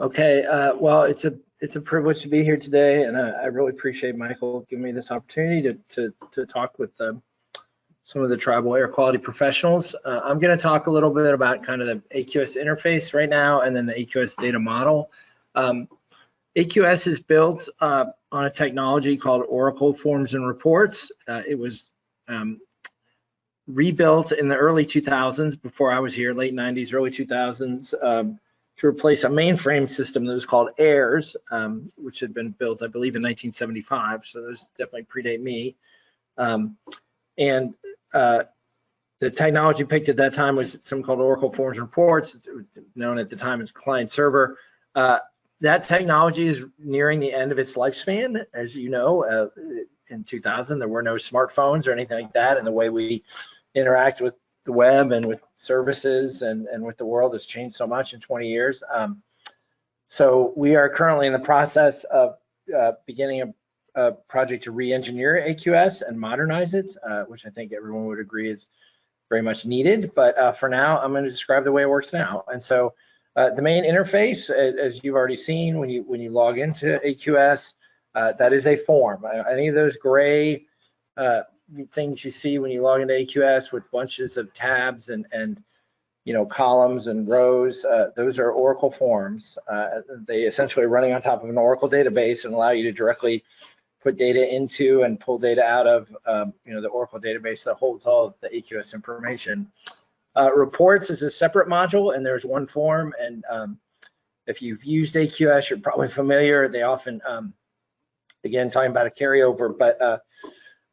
Okay, well, it's a privilege to be here today, and I really appreciate Michael giving me this opportunity to talk with some of the tribal air quality professionals. I'm going to talk a little bit about kind of the AQS interface right now, and then the AQS data model. AQS is built on a technology called Oracle Forms and Reports. It was rebuilt in the early 2000s, before I was here, late 90s, early 2000s, to replace a mainframe system that was called Aqs, which had been built, I believe, in 1975. So those definitely predate me. The technology picked at that time was something called Oracle Forms and Reports, known at the time as client server. That technology is nearing the end of its lifespan. As you know, in 2000, there were no smartphones or anything like that, and the way we interact with the web and with services and with the world has changed so much in 20 years. So we are currently in the process of beginning a project to re-engineer AQS and modernize it, which I think everyone would agree is very much needed. But for now, I'm going to describe the way it works now. And so the main interface, as you've already seen, when you log into AQS, that is a form. Any of those gray things you see when you log into AQS with bunches of tabs and columns and rows, those are Oracle forms. They essentially are running on top of an Oracle database and allow you to directly put data into and pull data out of the Oracle database that holds all of the AQS information. Reports is a separate module, and there's one form, and if you've used AQS, you're probably familiar. They often, again, talking about a carryover, but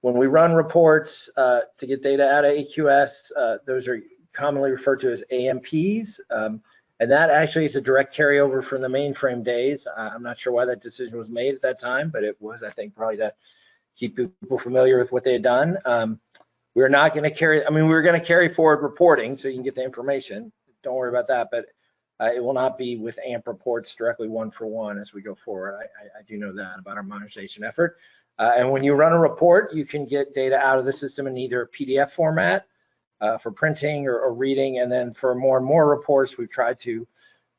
when we run reports to get data out of AQS, those are commonly referred to as AMPs, and that actually is a direct carryover from the mainframe days. I'm not sure why that decision was made at that time, but it was, I think, probably to keep people familiar with what they had done. We're not going to carry, we're going to carry forward reporting so you can get the information. Don't worry about that, but it will not be with AMP reports directly one for one as we go forward. I do know that about our modernization effort. And when you run a report, you can get data out of the system in either a PDF format for printing or reading. And then for more and more reports, we've tried to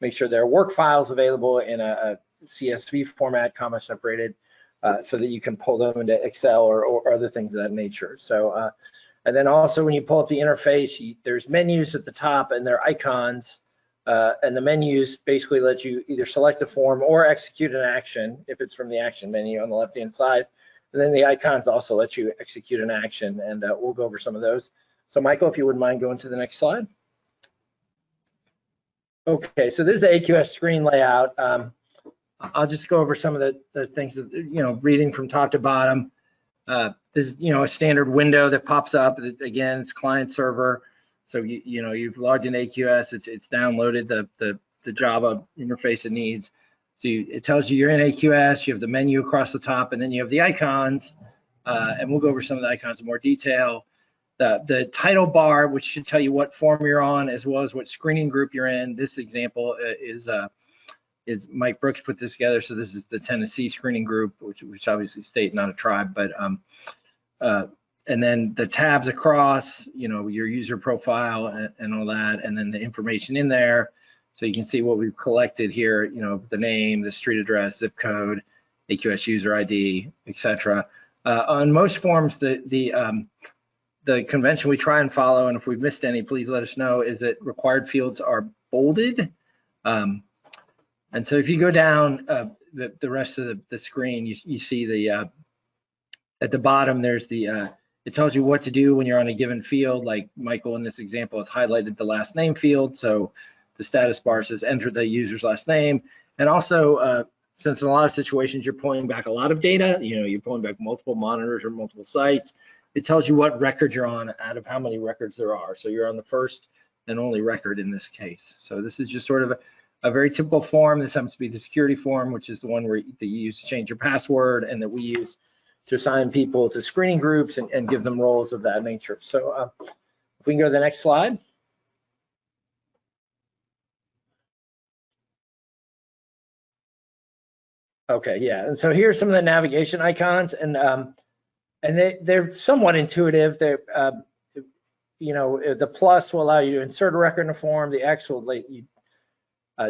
make sure there are work files available in a CSV format, comma separated, so that you can pull them into Excel or other things of that nature. So, and then also when you pull up the interface, there's menus at the top and there are icons. And the menus basically let you either select a form or execute an action if it's from the action menu on the left-hand side. And then the icons also let you execute an action, and we'll go over some of those. So Michael, if you wouldn't mind going to the next slide. Okay, so this is the AQS screen layout. I'll just go over some of the things that, reading from top to bottom. This is, a standard window that pops up. Again, it's client server. So you've logged in AQS. It's downloaded the Java interface it needs. So it tells you you're in AQS. You have the menu across the top, and then you have the icons. And we'll go over some of the icons in more detail. The title bar, which should tell you what form you're on, as well as what screening group you're in. This example is Mike Brooks put this together. So this is the Tennessee screening group, which obviously state, not a tribe, but and then the tabs across, your user profile and all that, and then the information in there. So you can see what we've collected here, the name, the street address, zip code, AQS user ID, etc. On most forms, the convention we try and follow, and if we've missed any, please let us know, is that required fields are bolded. And so if you go down the rest of the screen, you see at the bottom, there's it tells you what to do when you're on a given field. Like Michael in this example has highlighted the last name field. So the status bar says enter the user's last name. And also, since in a lot of situations you're pulling back a lot of data, you're pulling back multiple monitors or multiple sites, it tells you what record you're on out of how many records there are. So you're on the first and only record in this case. So this is just sort of a very typical form. This happens to be the security form, which is the one that you use to change your password and that we use to assign people to screening groups and give them roles of that nature. So if we can go to the next slide. Okay, yeah, and so here's some of the navigation icons, and they're somewhat intuitive. They're, the plus will allow you to insert a record in a form. The X will let you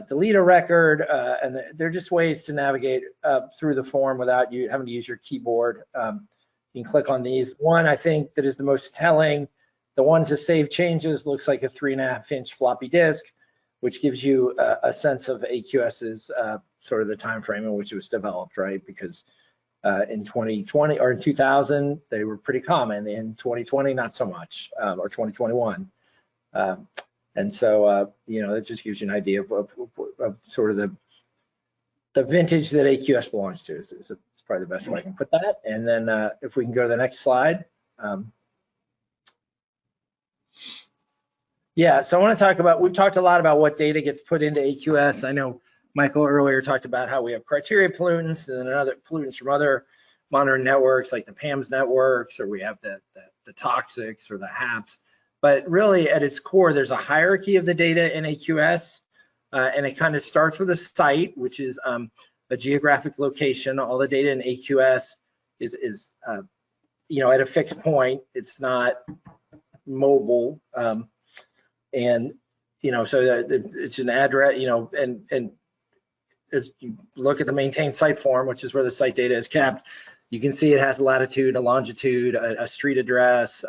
delete a record, and they're just ways to navigate through the form without you having to use your keyboard. You can click on these. One, I think, that is the most telling, the one to save changes, looks like a 3.5-inch floppy disk, which gives you a sense of AQS's sort of the time frame in which it was developed, right? Because in 2020 or in 2000, they were pretty common. In 2020, not so much, or 2021. And so, you know, it just gives you an idea of sort of the vintage that AQS belongs to. It's probably the best way I can put that. And then if we can go to the next slide. Yeah, so I want to talk about, we've talked a lot about what data gets put into AQS. I know Michael earlier talked about how we have criteria pollutants and then other pollutants from other monitoring networks like the PAMS networks, or we have the toxics or the HAPs. But really at its core, there's a hierarchy of the data in AQS, and it kind of starts with a site, which is a geographic location. All the data in AQS is you know, at a fixed point. It's not mobile, and you know, so that it's an address, you know, and as you look at the maintained site form, which is where the site data is kept, you can see it has a latitude, a longitude, a street address.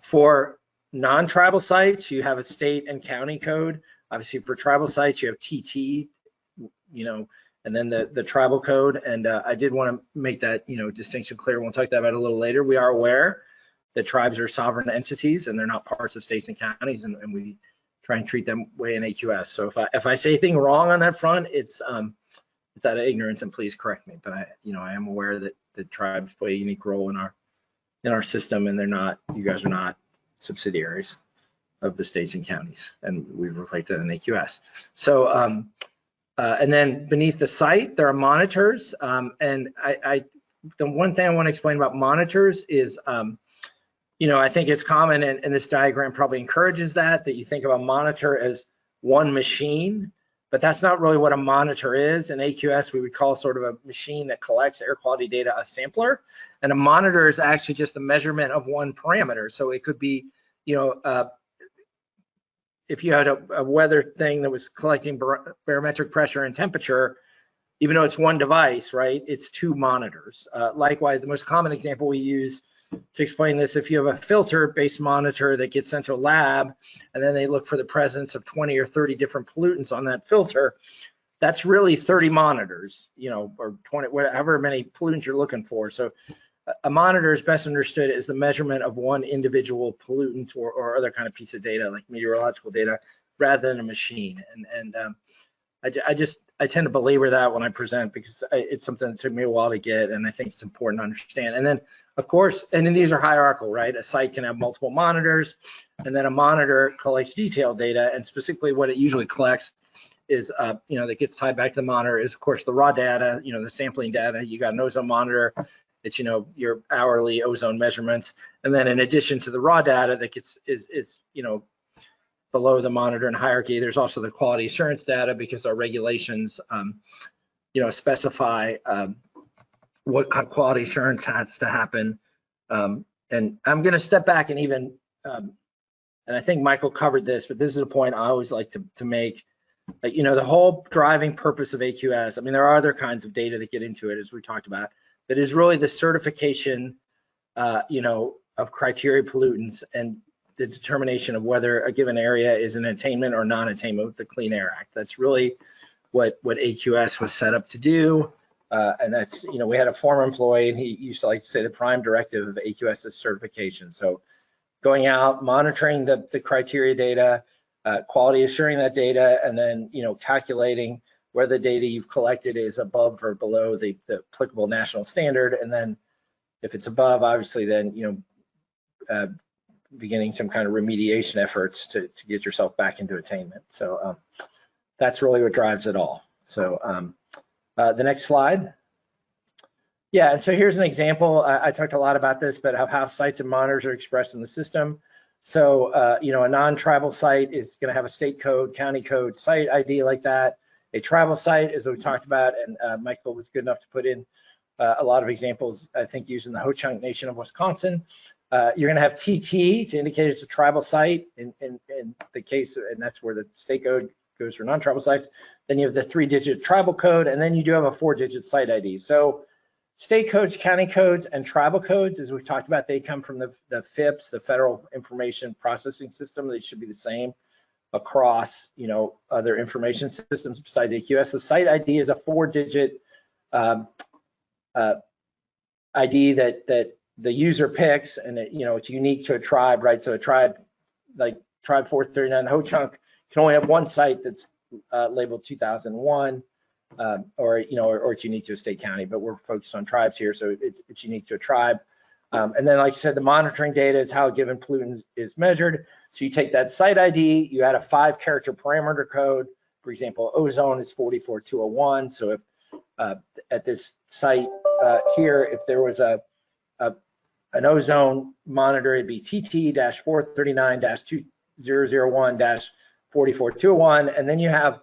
For non-tribal sites, you have a state and county code. Obviously, for tribal sites, you have TT, you know, and then the tribal code. And I did want to make that, you know, distinction clear. We'll talk about it a little later. We are aware that tribes are sovereign entities and they're not parts of states and counties, and we try and treat them way in AQS. So if I say anything wrong on that front, it's out of ignorance, and please correct me. But I am aware that the tribes play a unique role in our system, and they're not, you guys are not subsidiaries of the states and counties, and we reflect that in AQS. So and then beneath the site there are monitors, and the one thing I want to explain about monitors is you know, I think it's common, and this diagram probably encourages that you think of a monitor as one machine, but that's not really what a monitor is. In AQS, we would call sort of a machine that collects air quality data a sampler, and a monitor is actually just a measurement of one parameter. So it could be, you know, if you had a weather thing that was collecting barometric pressure and temperature, even though it's one device, right, it's two monitors. Likewise, the most common example we use to explain this, if you have a filter-based monitor that gets sent to a lab, and then they look for the presence of 20 or 30 different pollutants on that filter, that's really 30 monitors, you know, or 20, whatever many pollutants you're looking for. So a monitor is best understood as the measurement of one individual pollutant or other kind of piece of data, like meteorological data, rather than a machine. And I tend to belabor that when I present, because it's something that took me a while to get, and I think it's important to understand. And then, of course, and then these are hierarchical, right? A site can have multiple monitors, and then a monitor collects detailed data, and specifically what it usually collects is, you know, that gets tied back to the monitor is, of course, the raw data, you know, the sampling data. You got an ozone monitor, it's, you know, your hourly ozone measurements, and then in addition to the raw data that gets is you know, below the monitor and hierarchy, there's also the quality assurance data, because our regulations, you know, specify what quality assurance has to happen. And I'm going to step back and even, and I think Michael covered this, but this is a point I always like to make. You know, the whole driving purpose of AQS, I mean, there are other kinds of data that get into it, as we talked about, but is really the certification, you know, of criteria pollutants and the determination of whether a given area is an attainment or non-attainment with the Clean Air Act. That's really what AQS was set up to do. And that's, you know, we had a former employee, and he used to like to say the prime directive of AQS is certification. So going out, monitoring the criteria data, quality assuring that data, and then, you know, calculating where the data you've collected is above or below the applicable national standard. And then if it's above, obviously, then, you know, beginning some kind of remediation efforts to get yourself back into attainment. So that's really what drives it all. So the next slide. Yeah, and so here's an example. I talked a lot about this, but of how sites and monitors are expressed in the system. So, you know, a non-tribal site is going to have a state code, county code, site ID like that. A tribal site, as we talked about, and Michael was good enough to put in a lot of examples, I think, using the Ho-Chunk Nation of Wisconsin. You're going to have TT to indicate it's a tribal site in the case, and that's where the state code goes for non-tribal sites. Then you have the 3-digit tribal code, and then you do have a 4-digit site ID. So state codes, county codes, and tribal codes, as we've talked about, they come from the FIPS, the Federal Information Processing System. They should be the same across, other information systems besides AQS. The site ID is a 4-digit ID that the user picks, and it's unique to a tribe, right? So a tribe like Tribe 439 Ho-Chunk can only have one site that's labeled 2001, or it's unique to a state county, but we're focused on tribes here, so it's unique to a tribe. And then, like I said, the monitoring data is how a given pollutant is measured. So you take that site ID, you add a 5-character parameter code. For example, ozone is 44201. So if at this site here, if there was an ozone monitor, it'd be TT-439-2001-44201, and then you have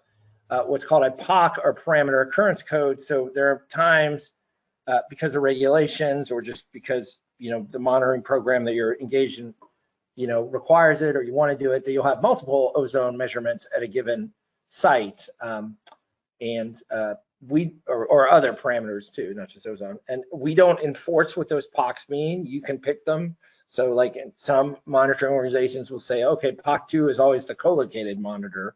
what's called a POC, or parameter occurrence code. So there are times because of regulations, or just because the monitoring program that you're engaged in requires it, or you want to do it, that you'll have multiple ozone measurements at a given site, or other parameters too, not just ozone. And we don't enforce what those POCs mean. You can pick them. So like in some monitoring organizations will say, okay, POC2 is always the co-located monitor,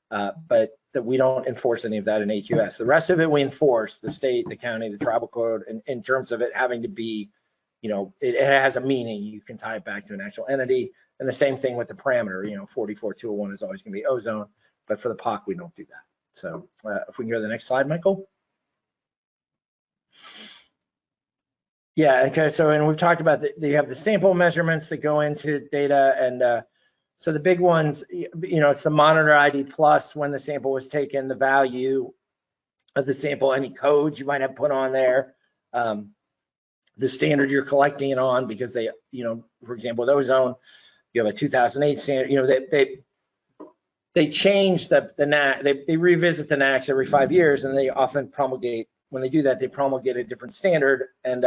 but that we don't enforce any of that in AQS. The rest of it we enforce, the state, the county, the tribal code, in terms of it having to be, it has a meaning. You can tie it back to an actual entity. And the same thing with the parameter, 44201 is always going to be ozone, but for the POC, we don't do that. So if we can go to the next slide, Michael. Yeah, okay, so, and we've talked about you have the sample measurements that go into data, and so the big ones, it's the monitor ID plus when the sample was taken, the value of the sample, any codes you might have put on there, the standard you're collecting it on, because they, for example, with ozone, you have a 2008 standard, they change the NAC, they revisit the NACs every 5 years, and they often promulgate, when they do that, they promulgate a different standard. And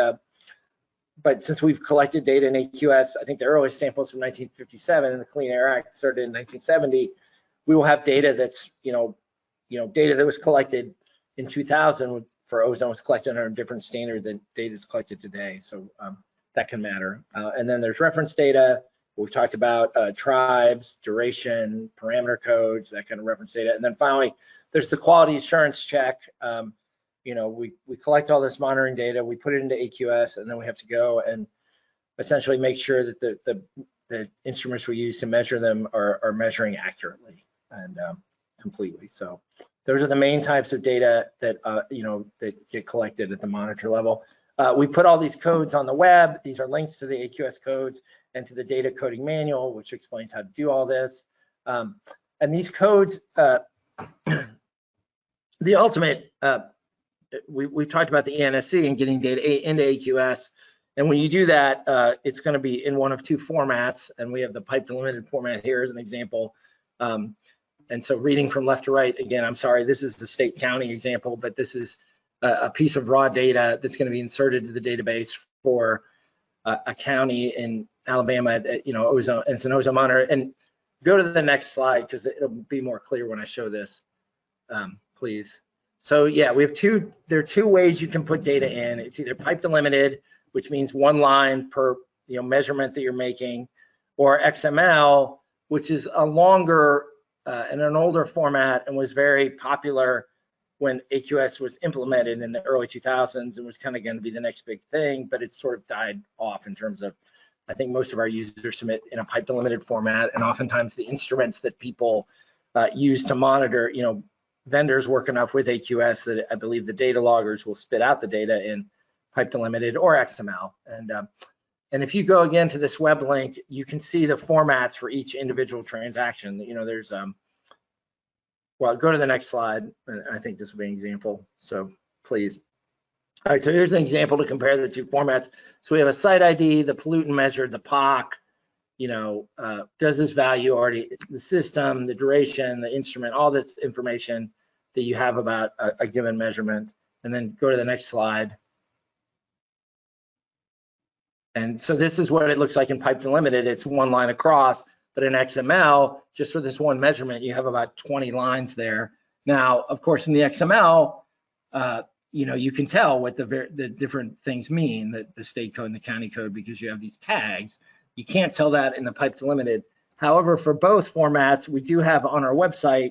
but since we've collected data in AQS, I think the earliest samples from 1957, and the Clean Air Act started in 1970, we will have data that's, data that was collected in 2000 for ozone was collected under a different standard than data is collected today. So that can matter. And then there's reference data. We've talked about tribes, duration, parameter codes, that kind of reference data. And then finally, there's the quality assurance check. We collect all this monitoring data, we put it into AQS, and then we have to go and essentially make sure that the instruments we use to measure them are measuring accurately and completely. So those are the main types of data that that get collected at the monitor level. We put all these codes on the web. These are links to the AQS codes and to the data coding manual, which explains how to do all this. And these codes, the ultimate, we've talked about the ENSC and getting data into AQS. And when you do that, it's going to be in one of two formats. And we have the pipe delimited format here as an example. And so reading from left to right, again, I'm sorry, this is the state county example, but this is a piece of raw data that's going to be inserted to the database for a county in Alabama, ozone, and it's an ozone monitor. And go to the next slide, because it'll be more clear when I show this, please. So yeah, there are two ways you can put data in. It's either pipe delimited, which means one line per measurement that you're making, or XML, which is a longer and an older format, and was very popular when AQS was implemented in the early 2000s, and was kind of going to be the next big thing, but it sort of died off in terms of, I think most of our users submit in a pipe delimited format, and oftentimes the instruments that people use to monitor, vendors work enough with AQS that I believe the data loggers will spit out the data in pipe delimited or XML. And if you go again to this web link, you can see the formats for each individual transaction. There's well, go to the next slide. I think this will be an example, so please. All right, so here's an example to compare the two formats. So we have a site ID, the pollutant measured, the POC, does this value already, the system, the duration, the instrument, all this information that you have about a given measurement. And then go to the next slide. And so this is what it looks like in pipe delimited. It's one line across. But in XML, just for this one measurement, you have about 20 lines there. Now, of course, in the XML, you can tell what the different things mean, the state code and the county code, because you have these tags. You can't tell that in the pipe delimited. However, for both formats, we do have on our website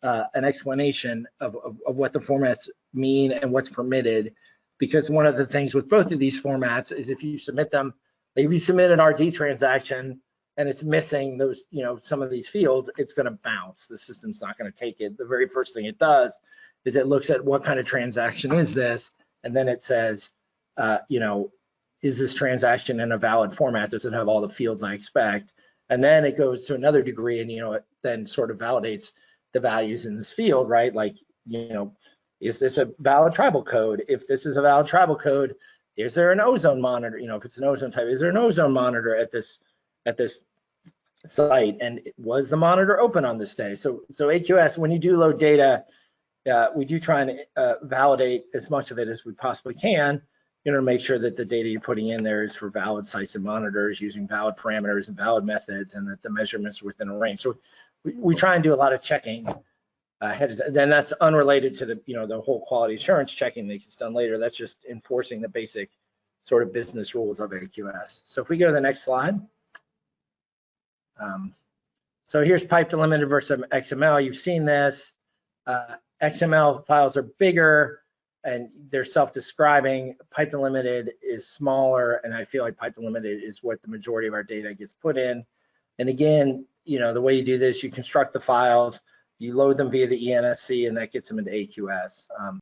an explanation of what the formats mean and what's permitted, because one of the things with both of these formats is if you submit them, if you submit an RD transaction and it's missing those, some of these fields, it's going to bounce. The system's not going to take it. The very first thing it does is it looks at what kind of transaction is this, and then it says, is this transaction in a valid format? Does it have all the fields I expect? And then it goes to another degree, and it then sort of validates the values in this field, right? Like, is this a valid tribal code? If this is a valid tribal code, is there an ozone monitor? If it's an ozone type, is there an ozone monitor at this site? And was the monitor open on this day? So AQS, when you do load data, we do try and validate as much of it as we possibly can, to make sure that the data you're putting in there is for valid sites and monitors using valid parameters and valid methods, and that the measurements are within a range. So we try and do a lot of checking ahead of time. Then that's unrelated to the whole quality assurance checking that gets done later. That's just enforcing the basic sort of business rules of AQS. So if we go to the next slide. So here's pipe delimited versus XML. You've seen this. XML files are bigger and they're self-describing. Pipe delimited is smaller, and I feel like pipe delimited is what the majority of our data gets put in. And again, the way you do this, you construct the files, you load them via the ENSC, and that gets them into AQS.